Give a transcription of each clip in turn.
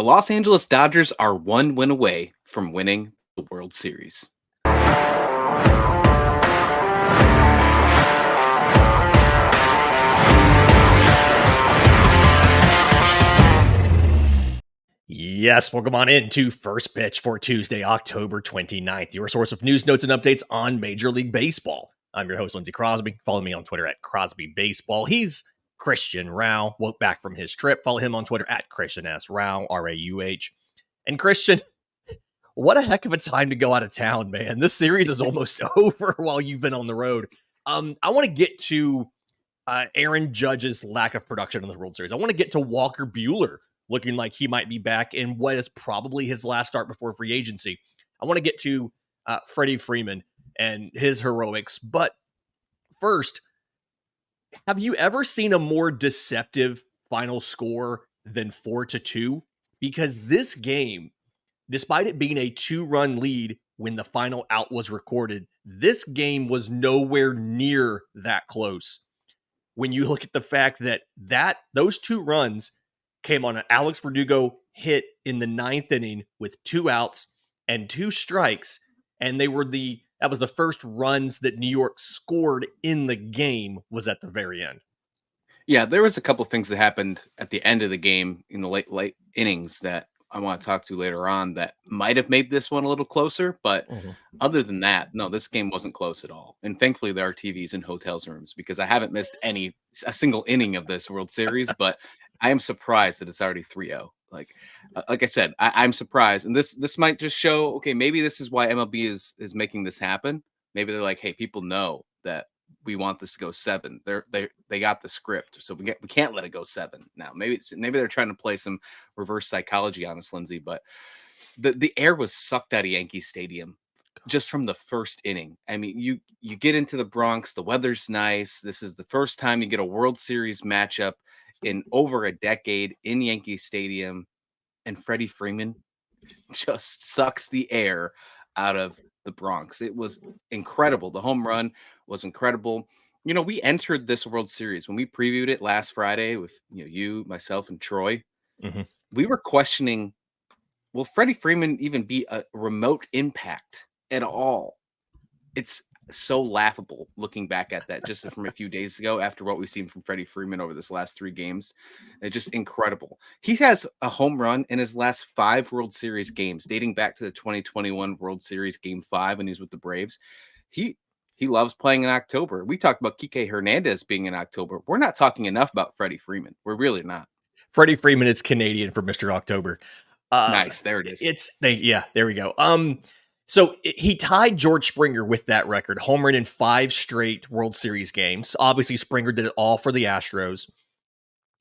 The Los Angeles Dodgers are one win away from winning the World Series. Yes, welcome on into First Pitch for Tuesday, October 29th, your source of news, notes, and updates on Major League Baseball. I'm your host, Lindsay Crosby. Follow me on Twitter at Crosby Baseball. He's Christian Rauh, woke back from his trip. Follow him on Twitter at Christian S. Rauh, R-A-U-H. And Christian, what a heck of a time to go out of town, man. This series is almost over while you've been on the road. I want to get to Aaron Judge's lack of production in the World Series. I want to get to Walker Buehler looking like he might be back in what is probably his last start before free agency. I want to get to Freddy Freeman and his heroics. But first, have you ever seen a more deceptive final score than 4-2? Because this game, despite it being a 2-run lead when the final out was recorded, this game was nowhere near that close. When you look at the fact that those 2 runs came on an Alex Verdugo hit in the 9th inning with 2 outs and 2 strikes, and that was the first runs that New York scored in the game was at the very end. Yeah, there was a couple things that happened at the end of the game in the late innings that I want to talk to later on that might have made this one a little closer, but other than that, no, this game wasn't close at all. And thankfully there are TVs in hotels rooms because I haven't missed a single inning of this World Series, but I am surprised that it's already 3-0. Like I said, I'm surprised. And this might just show, okay, maybe this is why MLB is making this happen. Maybe they're like, hey, people know that we want this to go 7. They got the script, so we can't let it go 7 now. Maybe they're trying to play some reverse psychology on us, Lindsay. But the air was sucked out of Yankee Stadium just from the first inning. I mean, you get into the Bronx, the weather's nice. This is the first time you get a World Series matchup in over a decade in Yankee Stadium, and Freddie Freeman just sucks the air out of the Bronx. It was incredible. The home run was incredible. You know, we entered this World Series when we previewed it last Friday with you, myself, and Troy. We were questioning, will Freddie Freeman even be a remote impact at all? It's so laughable looking back at that just from a few days ago after what we've seen from Freddie Freeman over this last 3 games. It's just incredible. He has a home run in his last 5 World Series games, dating back to the 2021 World Series Game 5 when he was with the Braves. He loves playing in October. We talked about Kike Hernandez being in October. We're not talking enough about Freddie Freeman. We're really not. Freddie Freeman is Canadian for Mr. October. Nice. There it is. There we go. So he tied George Springer with that record, homered in 5 straight World Series games. Obviously, Springer did it all for the Astros.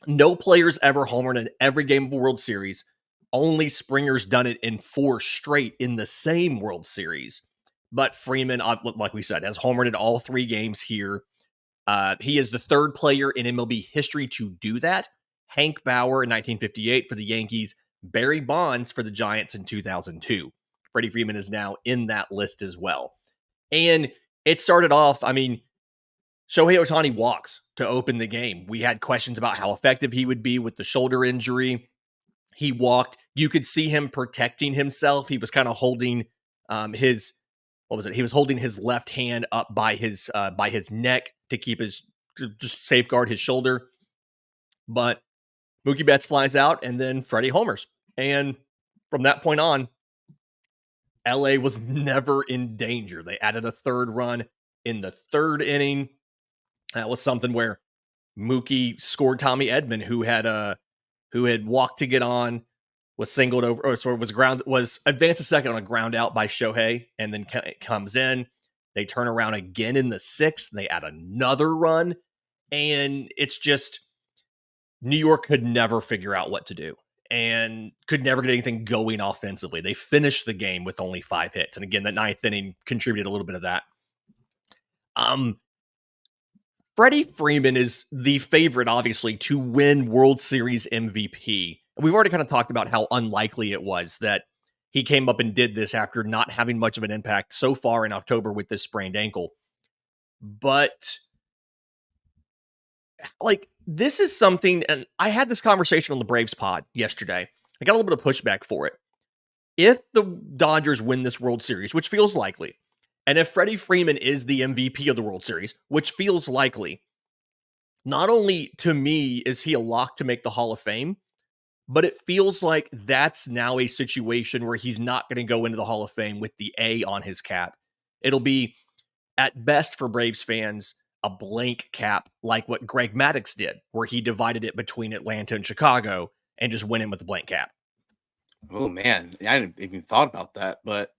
No players ever homered in every game of a World Series. Only Springer's done it in 4 straight in the same World Series. But Freeman, like we said, has homered in all 3 games here. He is the 3rd player in MLB history to do that. Hank Bauer in 1958 for the Yankees, Barry Bonds for the Giants in 2002. Freddie Freeman is now in that list as well. And it started off, Shohei Ohtani walks to open the game. We had questions about how effective he would be with the shoulder injury. He walked. You could see him protecting himself. He was kind of holding He was holding his left hand up by his neck to just safeguard his shoulder. But Mookie Betts flies out, and then Freddie homers. And from that point on, LA was never in danger. They added a 3rd run in the 3rd inning. That was something where Mookie scored Tommy Edman, who had walked to get on, was singled over, was advanced a second on a ground out by Shohei, and then comes in. They turn around again in the 6th. They add another run, and it's just New York could never figure out what to do and could never get anything going offensively. They finished the game with only 5 hits. And again, the 9th inning contributed a little bit of that. Freddie Freeman is the favorite, obviously, to win World Series MVP. We've already kind of talked about how unlikely it was that he came up and did this after not having much of an impact so far in October with this sprained ankle. But this is something, and I had this conversation on the Braves pod yesterday. I got a little bit of pushback for it. If the Dodgers win this World Series, which feels likely, and if Freddie Freeman is the MVP of the World Series, which feels likely, not only to me is he a lock to make the Hall of Fame, but it feels like that's now a situation where he's not going to go into the Hall of Fame with the A on his cap. It'll be, at best for Braves fans, a blank cap like what Greg Maddux did, where he divided it between Atlanta and Chicago and just went in with a blank cap. Oh man, I didn't even thought about that, but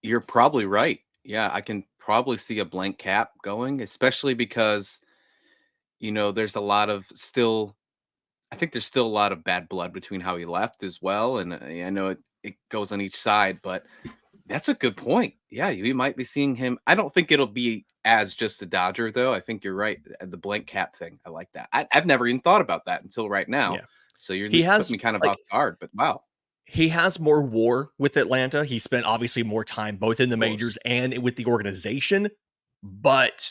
you're probably right. Yeah, I can probably see a blank cap going, especially because there's a lot of still. I think there's still a lot of bad blood between how he left as well, and I know it goes on each side, but that's a good point. Yeah, we might be seeing him. I don't think it'll be as just a Dodger, though. I think you're right. The blank cap thing, I like that. I've never even thought about that until right now. Yeah. So you're He putting has me kind of like off guard, but wow, he has more WAR with Atlanta. He spent obviously more time both in the of majors course. and with the organization, but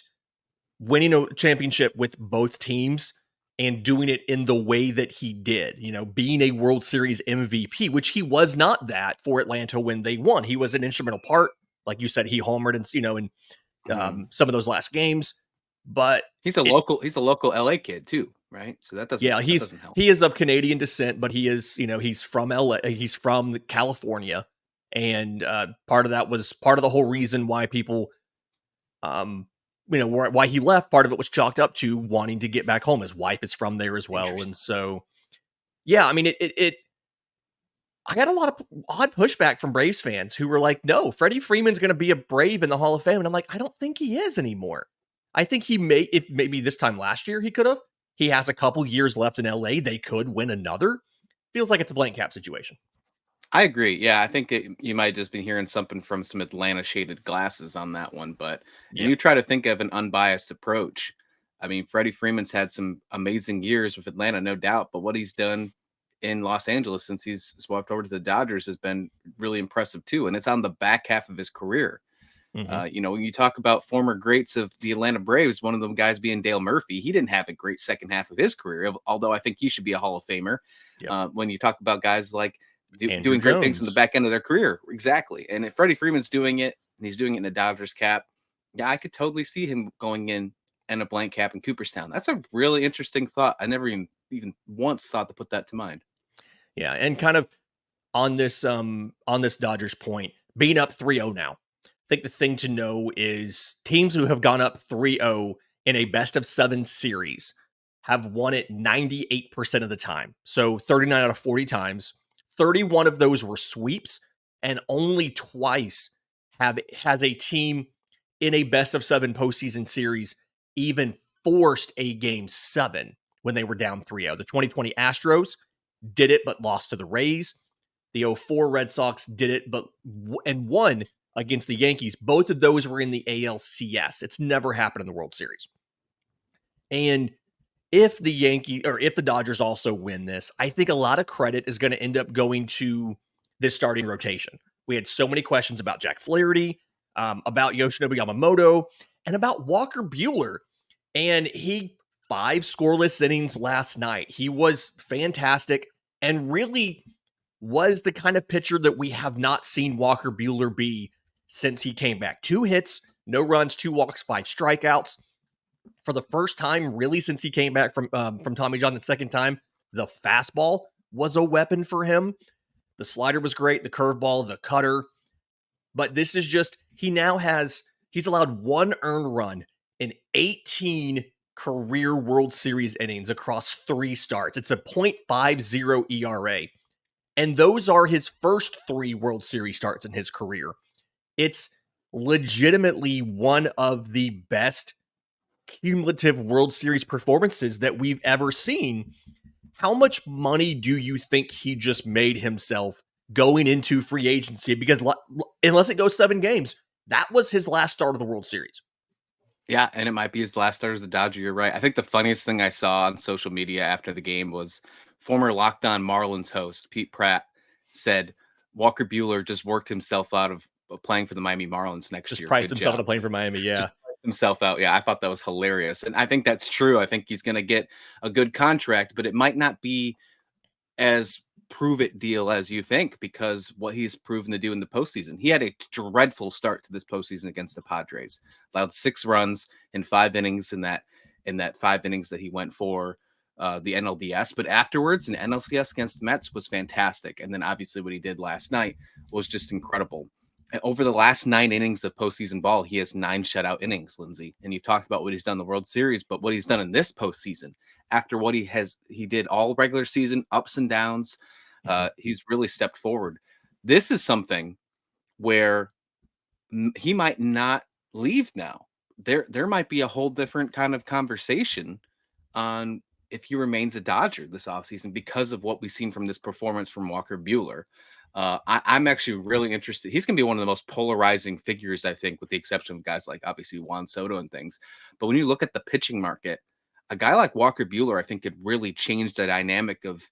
winning a championship with both teams and doing it in the way that he did, being a World Series MVP, which he was not that for Atlanta when they won. He was an instrumental part. Like you said, he homered in Mhm. some of those last games, but He's a it, local LA kid too, right? So yeah, that doesn't help. he is of Canadian descent, but he is, he's from LA, he's from California. And part of that was part of the whole reason why people um why he left. Part of it was chalked up to wanting to get back home. His wife is from there as well. And Interesting. so yeah, I mean it I got a lot of odd pushback from Braves fans who were like, no, Freddie Freeman's going to be a Brave in the Hall of Fame. And I'm like, I don't think he is anymore. I think he if maybe this time last year he could have. He has a couple years left in LA. They could win another. Feels like it's a blank cap situation. I agree. Yeah, I think you might have just been hearing something from some Atlanta shaded glasses on that one. But and Yeah. you try to think of an unbiased approach. I mean, Freddie Freeman's had some amazing years with Atlanta, no doubt. But what he's done in Los Angeles since he's swapped over to the Dodgers has been really impressive too. And it's on the back half of his career. Hmm. When you talk about former greats of the Atlanta Braves, one of them guys being Dale Murphy, he didn't have a great second half of his career, although I think he should be a Hall of Famer. Yep. When you talk about guys like Andrew doing great things in the Jones. back end of their career, exactly. And if Freddie Freeman's doing it, and he's doing it in a Dodgers cap, yeah, I could totally see him going in and a blank cap in Cooperstown. That's a really interesting thought. I never even once thought to put that to mind. Yeah. And kind of on this Dodgers point, being up 3-0 now. I think the thing to know is teams who have gone up 3-0 in a best of 7 series have won it 98% of the time. So 39 out of 40 times. 31 of those were sweeps, and only twice has a team in a best of 7 postseason series even forced a game 7 when they were down 3-0. The 2020 Astros did it but lost to the Rays. The '04 Red Sox did it, but and won against the Yankees. Both of those were in the ALCS. It's never happened in the World Series. And if the Dodgers also win this, I think a lot of credit is going to end up going to this starting rotation. We had so many questions about Jack Flaherty, about Yoshinobu Yamamoto, and about Walker Buehler. And he 5 scoreless innings last night. He was fantastic and really was the kind of pitcher that we have not seen Walker Buehler be since he came back. 2 hits, no runs, 2 walks, 5 strikeouts. For the first time, really, since he came back from Tommy John the second time, the fastball was a weapon for him. The slider was great, the curveball, the cutter. But this is just, he's allowed 1 earned run in 18 career World Series innings across 3 starts. It's a .50 ERA. And those are his first 3 World Series starts in his career. It's legitimately one of the best cumulative World Series performances that we've ever seen. How much money do you think he just made himself going into free agency? Because unless it goes 7 games, that was his last start of the World Series. Yeah, and it might be his last start as a Dodger. You're right. I think the funniest thing I saw on social media after the game was former Locked On Marlins host Pete Pratt said Walker Buehler just worked himself out of playing for the Miami Marlins next Just year. priced Good himself on a job. plane for Miami. Just Yeah. priced himself out. Yeah, I thought that was hilarious. And I think that's true. I think he's going to get a good contract, but it might not be as prove it deal as you think, because what he's proven to do in the postseason. He had a dreadful start to this postseason against the Padres, allowed 6 runs in 5 innings in that 5 innings that he went for the NLDS. But afterwards, in NLCS against the Mets was fantastic. And then obviously what he did last night was just incredible. And over the last 9 innings of postseason ball, he has 9 shutout innings, Lindsay. And you've talked about what he's done in the World Series, but what he's done in this postseason, after what he did all regular season, ups and downs, he's really stepped forward. This is something where he might not leave now. There might be a whole different kind of conversation on if he remains a Dodger this offseason because of what we've seen from this performance from Walker Buehler. I'm actually really interested. He's going to be one of the most polarizing figures, I think, with the exception of guys like obviously Juan Soto and things. But when you look at the pitching market, a guy like Walker Buehler, I think, could really change the dynamic of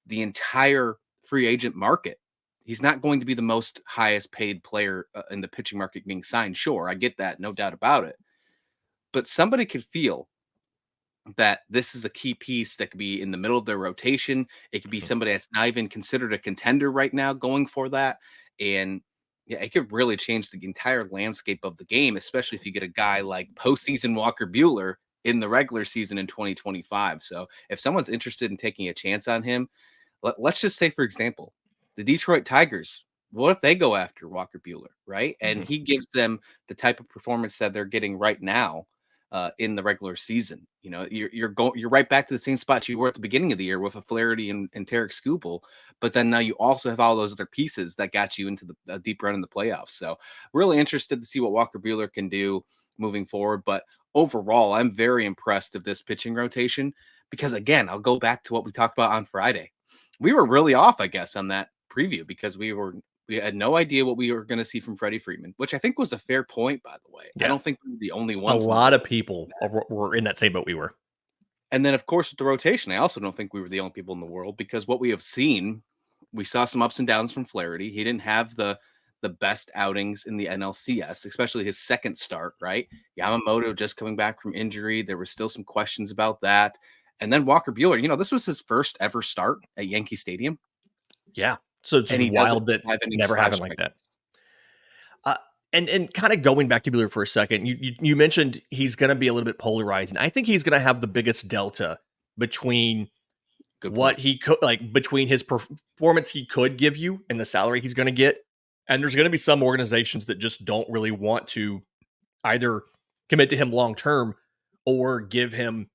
the entire free agent market. He's not going to be the most highest paid player in the pitching market being signed. Sure, I get that, no doubt about it. But somebody could feel that this is a key piece that could be in the middle of their rotation. It could be somebody that's not even considered a contender right now going for that. And yeah, it could really change the entire landscape of the game, especially if you get a guy like postseason Walker Buehler in the regular season in 2025. So if someone's interested in taking a chance on him, let's just say, for example, the Detroit Tigers. What if they go after Walker Buehler, right? And he gives them the type of performance that they're getting right now in the regular season. You know, you're right back to the same spot you were at the beginning of the year with a Flaherty and Tarek Skubal, but then now you also have all those other pieces that got you into the deep run in the playoffs. So really interested to see what Walker Buehler can do moving forward. But overall, I'm very impressed of this pitching rotation because, again, I'll go back to what we talked about on Friday. We were really off, I guess, on that preview because we had no idea what we were going to see from Freddie Freeman, which I think was a fair point, by the way. I Yeah. don't think we were the only A ones. lot of people were in that same boat we were. And then, of course, with the rotation, I also don't think we were the only people in the world because what we have seen, we saw some ups and downs from Flaherty. He didn't have the best outings in the NLCS, especially his second start, right? Yamamoto just coming back from injury. There were still some questions about that. And then Walker Buehler, this was his first ever start at Yankee Stadium. Yeah. So it's And just he does wild that never happened like that. And kind of going back to Buehler for a second, you mentioned he's going to be a little bit polarizing. I think he's going to have the biggest delta between what he could, like between his performance he could give you and the salary he's going to get. And there's going to be some organizations that just don't really want to either commit to him long term or give him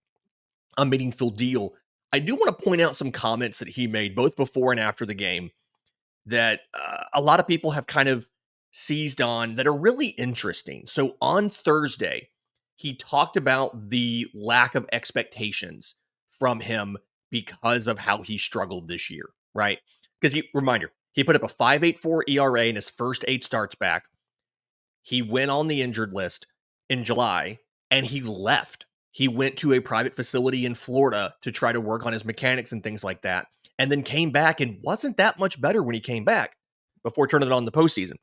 a meaningful deal. I do want to point out some comments that he made both before and after the game that a lot of people have kind of seized on that are really interesting. So on Thursday, he talked about the lack of expectations from him because of how he struggled this year, right? Because he put up a 5.84 ERA in his first 8 starts back. He went on the injured list in July and he left. He went to a private facility in Florida to try to work on his mechanics and things like that, and then came back and wasn't that much better when he came back before turning it on in the postseason.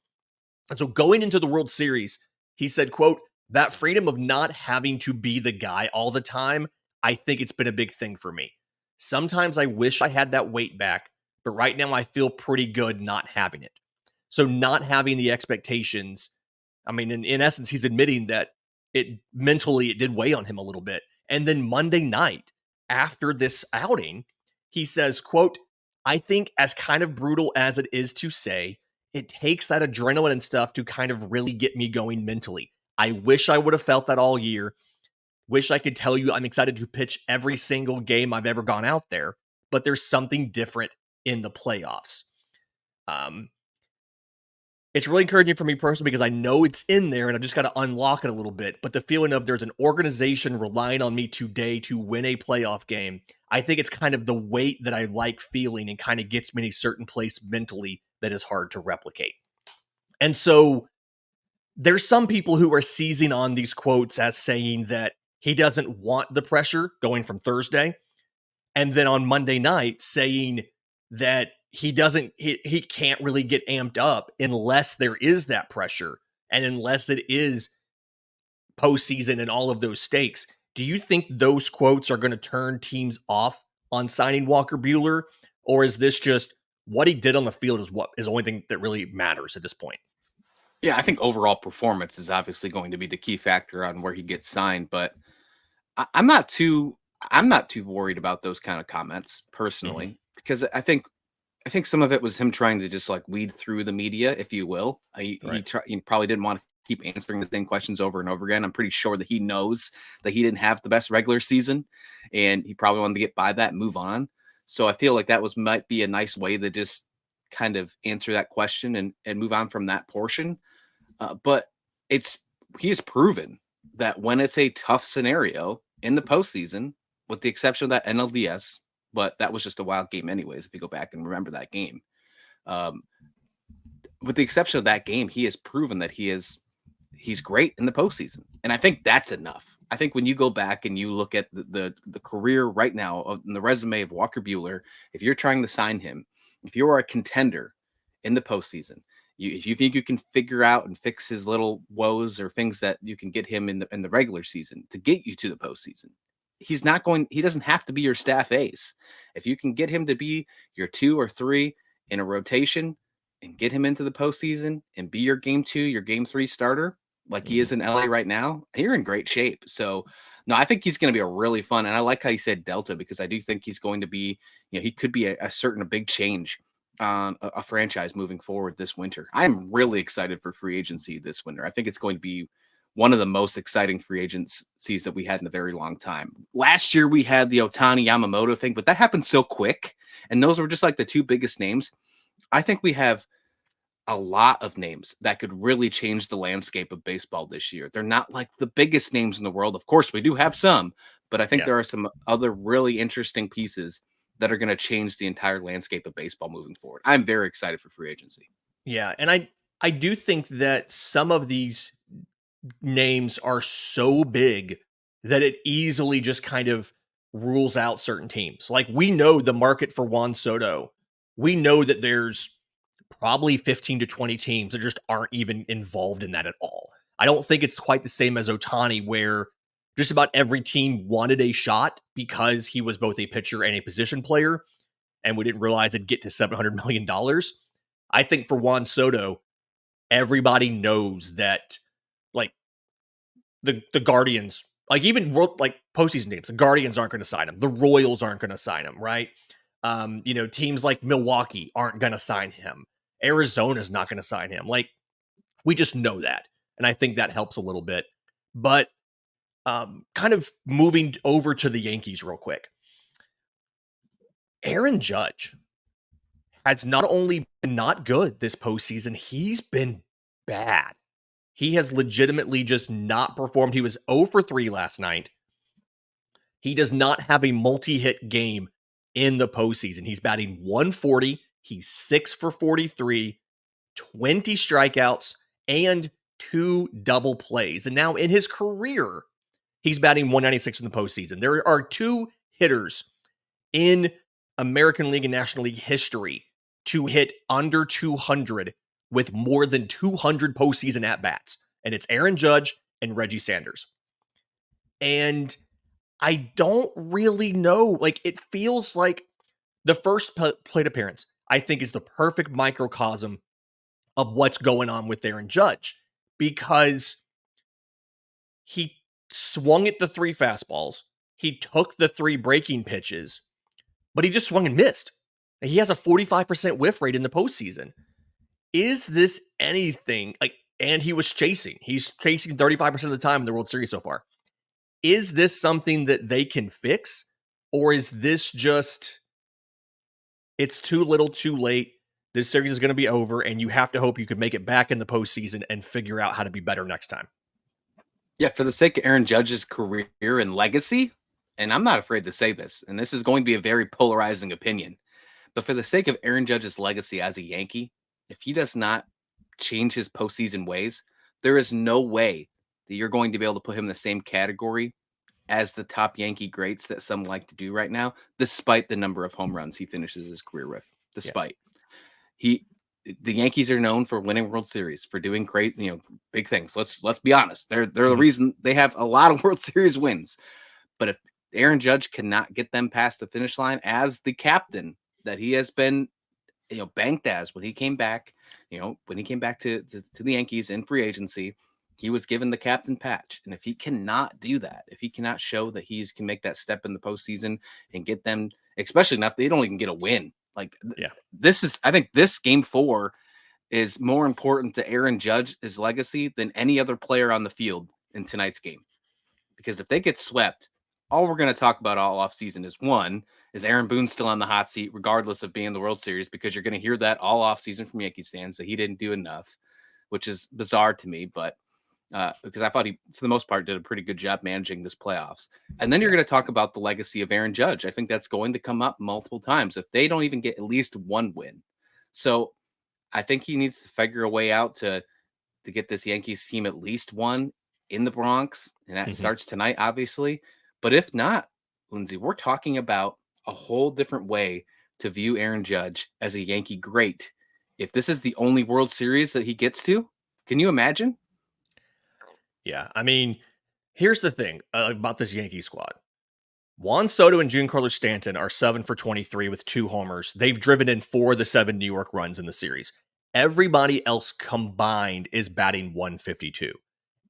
And so going into the World Series, he said, quote, that freedom of not having to be the guy all the time, I think it's been a big thing for me. Sometimes I wish I had that weight back, but right now I feel pretty good not having it. So not having the expectations, I mean, in essence, he's admitting that it did weigh on him a little bit. And then Monday night, after this outing, he says, quote, I think as kind of brutal as it is to say, it takes that adrenaline and stuff to kind of really get me going mentally. I wish I would have felt that all year. Wish I could tell you I'm excited to pitch every single game I've ever gone out there, but there's something different in the playoffs. It's really encouraging for me personally because I know it's in there and I just got to unlock it a little bit. But the feeling of there's an organization relying on me today to win a playoff game, I think it's kind of the weight that I like feeling and kind of gets me in a certain place mentally that is hard to replicate. And so there's some people who are seizing on these quotes as saying that he doesn't want the pressure going from Thursday. And then on Monday night saying that he can't really get amped up unless there is that pressure and unless it is postseason and all of those stakes. Do you think those quotes are going to turn teams off on signing Walker Buehler? Or is this just what he did on the field is what is the only thing that really matters at this point? Yeah, I think overall performance is obviously going to be the key factor on where he gets signed, but I'm not too worried about those kind of comments Mm-hmm. personally because I think some of it was him trying to just like weed through the media, if you will. Right. He probably didn't want to keep answering the same questions over and over again. I'm pretty sure that he knows that he didn't have the best regular season, and he probably wanted to get by that and move on. So I feel like that was might be a nice way to just kind of answer that question and move on from that portion. But it's he's proven that when it's a tough scenario in the postseason, with the exception of that NLDS, but that was just a wild game anyways. If you go back and remember that game, um, with the exception of that game, he has proven that he's great in the postseason, and I think that's enough. I think when you go back and you look at the career right now of the resume of Walker Buehler, if you're trying to sign him, if you are a contender in the postseason, if you think you can figure out and fix his little woes or things that you can get him in the regular season to get you to the postseason, he doesn't have to be your staff ace. If you can get him to be your 2 or 3 in a rotation and get him into the postseason and be your game 2, your game 3 starter, like he Mm-hmm. is in LA right now, you're in great shape. So no, I think he's going to be a really fun, and I like how you said Delta because I do think he's going to be, he could be a big change on a franchise moving forward this winter. I'm really excited for free agency this winter. I think it's going to be one of the most exciting free agencies that we had in a very long time. Last year we had the Otani Yamamoto thing, but that happened so quick, and those were just like the 2 biggest names. I think we have a lot of names that could really change the landscape of baseball this year. They're not like the biggest names in the world. Of course, we do have some, but I think Yeah. there are some other really interesting pieces that are going to change the entire landscape of baseball moving forward. I'm very excited for free agency. Yeah. And I do think that some of these names are so big that it easily just kind of rules out certain teams. Like we know the market for Juan Soto. We know that there's probably 15 to 20 teams that just aren't even involved in that at all. I don't think it's quite the same as Otani, where just about every team wanted a shot because he was both a pitcher and a position player, and we didn't realize it'd get to $700 million. I think for Juan Soto, everybody knows that, like the Guardians, like even world like postseason games, the Guardians aren't going to sign him. The Royals aren't going to sign him, right? Teams like Milwaukee aren't going to sign him. Arizona's not going to sign him. Like we just know that, and I think that helps a little bit. But kind of moving over to the Yankees real quick. Aaron Judge has not only been not good this postseason, he's been bad. He has legitimately just not performed. He was 0 for 3 last night. He does not have a multi-hit game in the postseason. He's batting 140. He's 6 for 43, 20 strikeouts, and 2 double plays. And now in his career, he's batting 196 in the postseason. There are 2 hitters in American League and National League history to hit under 200 with more than 200 postseason at-bats. And it's Aaron Judge and Reggie Sanders. And I don't really know. Like, it feels like the first plate appearance, I think, is the perfect microcosm of what's going on with Aaron Judge, because he swung at the 3 fastballs. He took the 3 breaking pitches, but he just swung and missed. He has a 45% whiff rate in the postseason. Is this anything like, and he's chasing 35% of the time in the World Series so far. Is this something that they can fix? Or is this just, it's too little too late? This series is going to be over, and you have to hope you can make it back in the postseason and figure out how to be better next time. Yeah, for the sake of Aaron Judge's career and legacy, and I'm not afraid to say this, and this is going to be a very polarizing opinion, but for the sake of Aaron Judge's legacy as a Yankee, if he does not change his postseason ways, there is no way that you're going to be able to put him in the same category as the top Yankee greats that some like to do right now, despite the number of home runs he finishes his career with. Despite he, the Yankees are known for winning World Series, for doing great, big things. Let's be honest. They're the reason they have a lot of World Series wins. But if Aaron Judge cannot get them past the finish line as the captain that he has been, banked as when he came back, to the Yankees in free agency, he was given the captain patch. And if he cannot do that, if he cannot show that he can make that step in the postseason and get them, especially enough, they don't even get a win. Like I think this game 4 is more important to Aaron Judge's legacy than any other player on the field in tonight's game. Because if they get swept, all we're going to talk about all offseason is Aaron Boone still on the hot seat, regardless of being in the World Series, because you're going to hear that all offseason from Yankees fans that he didn't do enough, which is bizarre to me. But because I thought he, for the most part, did a pretty good job managing this playoffs. And then you're going to talk about the legacy of Aaron Judge. I think that's going to come up multiple times if they don't even get at least one win. So I think he needs to figure a way out to get this Yankees team at least one in the Bronx. And that starts tonight, obviously. But if not, Lindsay, we're talking about a whole different way to view Aaron Judge as a Yankee great. If this is the only World Series that he gets to, can you imagine? Yeah, I mean, here's the thing about this Yankee squad. Juan Soto and Giancarlo Stanton are 7 for 23 with 2 homers. They've driven in 4 of the 7 New York runs in the series. Everybody else combined is batting 152.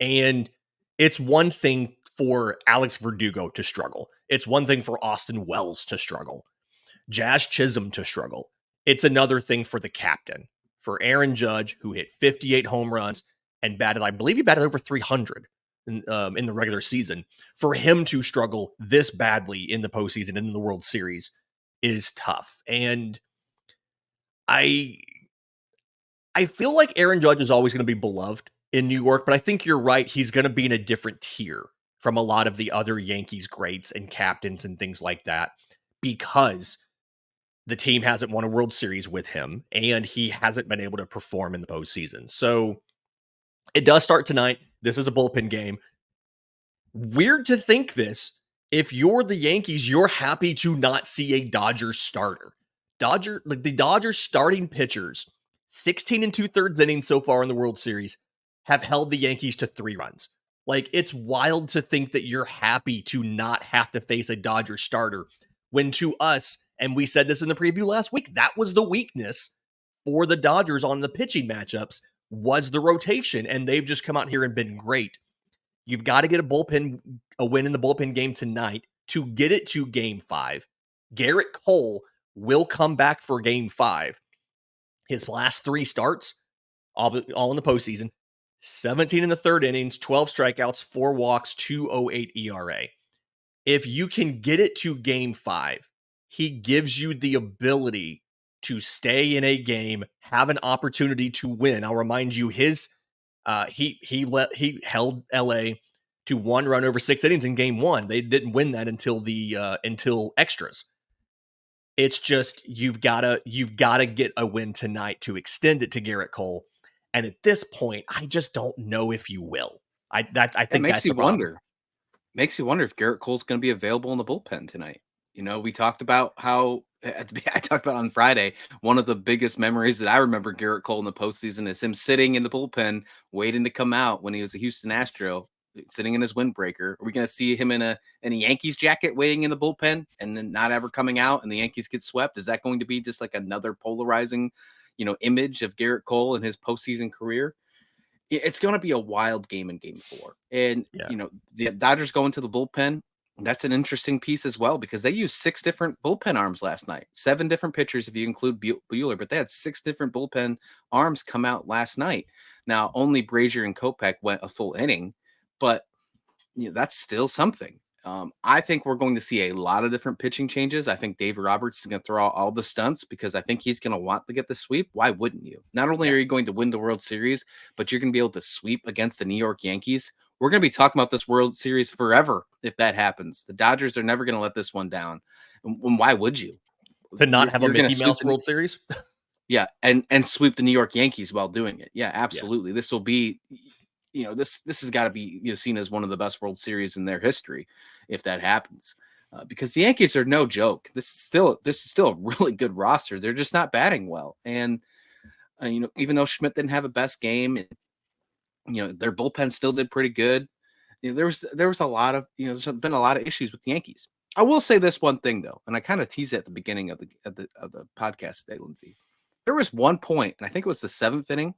And it's one thing for Alex Verdugo to struggle. It's one thing for Austin Wells to struggle. Jazz Chisholm to struggle. It's another thing for the captain, for Aaron Judge, who hit 58 home runs and batted, I believe he batted over 300 in the regular season. For him to struggle this badly in the postseason and in the World Series is tough. And I feel like Aaron Judge is always going to be beloved in New York, but I think you're right. He's going to be in a different tier from a lot of the other Yankees greats and captains and things like that, because the team hasn't won a World Series with him and he hasn't been able to perform in the postseason. So it does start tonight. This is a bullpen game. Weird to think this. If you're the Yankees, you're happy to not see a Dodgers starter. The Dodgers starting pitchers, 16 and 2/3 innings so far in the World Series, have held the Yankees to 3 runs. Like, it's wild to think that you're happy to not have to face a Dodgers starter, when to us, and we said this in the preview last week, that was the weakness for the Dodgers on the pitching matchups, was the rotation, and they've just come out here and been great. You've got to get a win in the bullpen game tonight to get it to game 5. Garrett Cole will come back for game 5. His last 3 starts, all in the postseason, 17 in the 3rd innings, 12 strikeouts, 4 walks, 2.08 ERA. If you can get it to game 5, he gives you the ability to stay in a game, have an opportunity to win. I'll remind you, he held LA to 1 run over 6 innings in game 1. They didn't win that until extras. It's just you've gotta get a win tonight to extend it to Garrett Cole. And at this point, I just don't know if you will. I think that's the problem. Makes you wonder if Garrett Cole's going to be available in the bullpen tonight. We talked about how I talked about on Friday, one of the biggest memories that I remember Garrett Cole in the postseason is him sitting in the bullpen waiting to come out when he was a Houston Astro, sitting in his windbreaker. Are we going to see him in a Yankees jacket waiting in the bullpen and then not ever coming out and the Yankees get swept? Is that going to be just like another polarizing, image of Garrett Cole in his postseason career? It's going to be a wild game in game 4. And, the Dodgers go into the bullpen. That's an interesting piece as well, because they used 6 different bullpen arms last night, 7 different pitchers if you include Buehler, but they had 6 different bullpen arms come out last night. Now, only Brazier and Kopech went a full inning, but that's still something. I think we're going to see a lot of different pitching changes. I think Dave Roberts is going to throw out all the stunts because I think he's going to want to get the sweep. Why wouldn't you? Not only are you going to win the World Series, but you're going to be able to sweep against the New York Yankees. We're going to be talking about this World Series forever if that happens. The Dodgers are never going to let this one down. And why would you? To not have a Mickey Mouse World Series? Yeah, and sweep the New York Yankees while doing it. Yeah, absolutely. Yeah. This will be... this has got to be seen as one of the best World Series in their history if that happens, because the Yankees are no joke. This is still a really good roster. They're just not batting well, and even though Schmidt didn't have a best game, and their bullpen still did pretty good. There was a lot of there's been a lot of issues with the Yankees. I will say this one thing though, and I kind of teased it at the beginning of the podcast today, Lindsay. There was one point, and I think it was the 7th inning.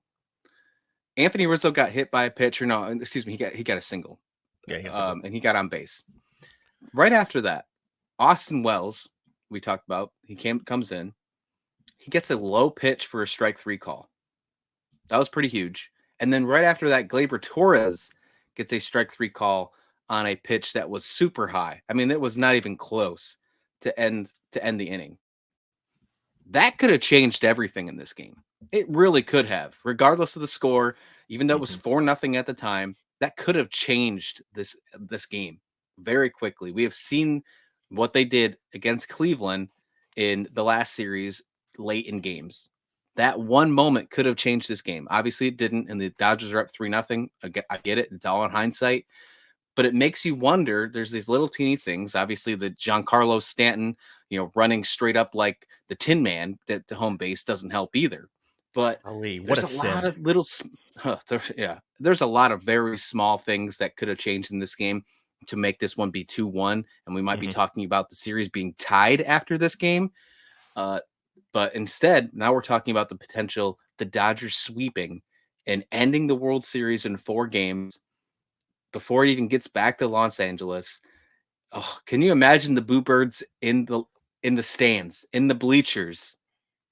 Anthony Rizzo got hit by a pitch, or no, excuse me, he got a single, Yeah, he has a and he got on base. Right after that, Austin Wells, we talked about, comes in, he gets a low pitch for a strike 3 call. That was pretty huge. And then right after that, Gleyber Torres gets a strike 3 call on a pitch that was super high. I mean, it was not even close to end the inning. That could have changed everything in this game. It really could have, regardless of the score, even though it was 4-0 at the time. That could have changed this game very quickly. We have seen what they did against Cleveland in the last series late in games. That one moment could have changed this game. Obviously, it didn't, and the Dodgers are up 3-0. I get it. It's all in hindsight. But it makes you wonder. There's these little teeny things. Obviously, the Giancarlo Stanton, running straight up like the Tin Man to home base doesn't help either. But Ali, what there's a a lot sim. of little, there's a lot of very small things that could have changed in this game to make this one be 2-1. And we might be talking about the series being tied after this game. But instead, now we're talking about the potential, the Dodgers sweeping and ending the World Series in 4 games before it even gets back to Los Angeles. Oh, can you imagine the Boo Birds in the stands, in the bleachers,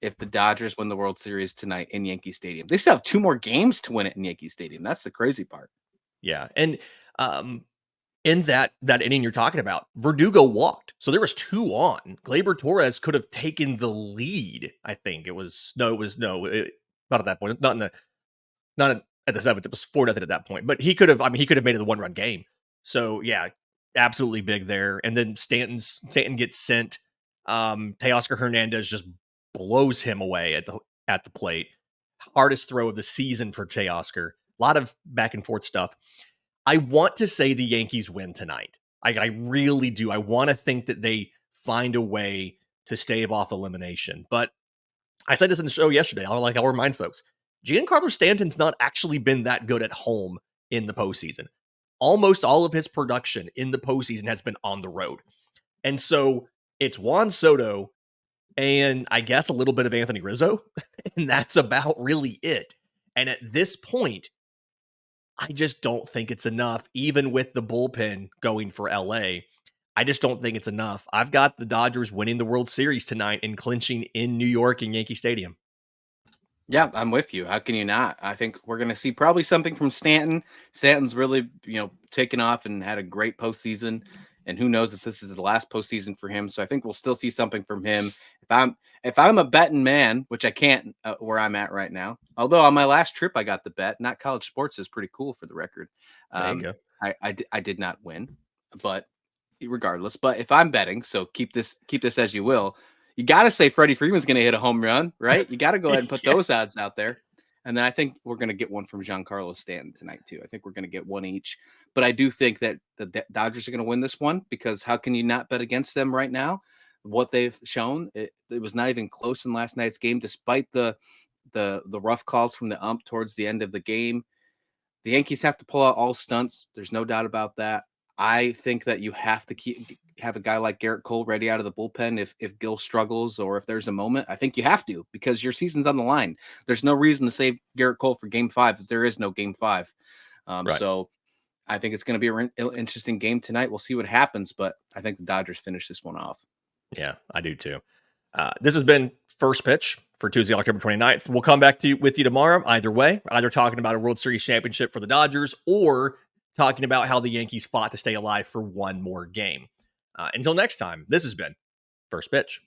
if the Dodgers win the World Series tonight in Yankee Stadium? They still have 2 more games to win it in Yankee Stadium. That's the crazy part. Yeah, and in that inning you're talking about, Verdugo walked, so there was 2 on. Gleyber Torres could have taken the lead. I think it was not at that point. Not at the 7th. It was 4-0 at that point. But he could have. I mean, he could have made it a 1-run game. So yeah, absolutely big there. And then Stanton gets sent. Teoscar Hernandez just blows him away at the plate. Hardest throw of the season for Teoscar. A lot of back and forth stuff. I want to say the Yankees win tonight. I really do. I want to think that they find a way to stave off elimination. But I said this in the show yesterday. I'll remind folks. Giancarlo Stanton's not actually been that good at home in the postseason. Almost all of his production in the postseason has been on the road. And so it's Juan Soto and I guess a little bit of Anthony Rizzo. And that's about really it. And at this point, I just don't think it's enough, even with the bullpen going for LA. I just don't think it's enough. I've got the Dodgers winning the World Series tonight and clinching in New York in Yankee Stadium. Yeah, I'm with you. How can you not? I think we're going to see probably something from Stanton. Stanton's really, taken off and had a great postseason. And who knows if this is the last postseason for him. So I think we'll still see something from him. If I'm a betting man, which I can't where I'm at right now. Although on my last trip I got the bet. Not College Sports is pretty cool for the record. There you go. I did not win, but regardless. But if I'm betting, so keep this as you will. You got to say Freddy Freeman's going to hit a home run, right? You got to go ahead and put those odds out there. And then I think we're going to get one from Giancarlo Stanton tonight, too. I think we're going to get one each. But I do think that the Dodgers are going to win this one because how can you not bet against them right now? What they've shown, it was not even close in last night's game, despite the rough calls from the ump towards the end of the game. The Yankees have to pull out all stunts. There's no doubt about that. I think that you have to have a guy like Garrett Cole ready out of the bullpen if Gil struggles or if there's a moment. I think you have to because your season's on the line. There's no reason to save Garrett Cole for Game 5 if there is no Game 5. Right. So I think it's going to be an interesting game tonight. We'll see what happens, but I think the Dodgers finish this one off. Yeah, I do too. This has been First Pitch for Tuesday, October 29th. We'll come back with you tomorrow. Either way, either talking about a World Series championship for the Dodgers or talking about how the Yankees fought to stay alive for one more game. Until next time, this has been First Pitch.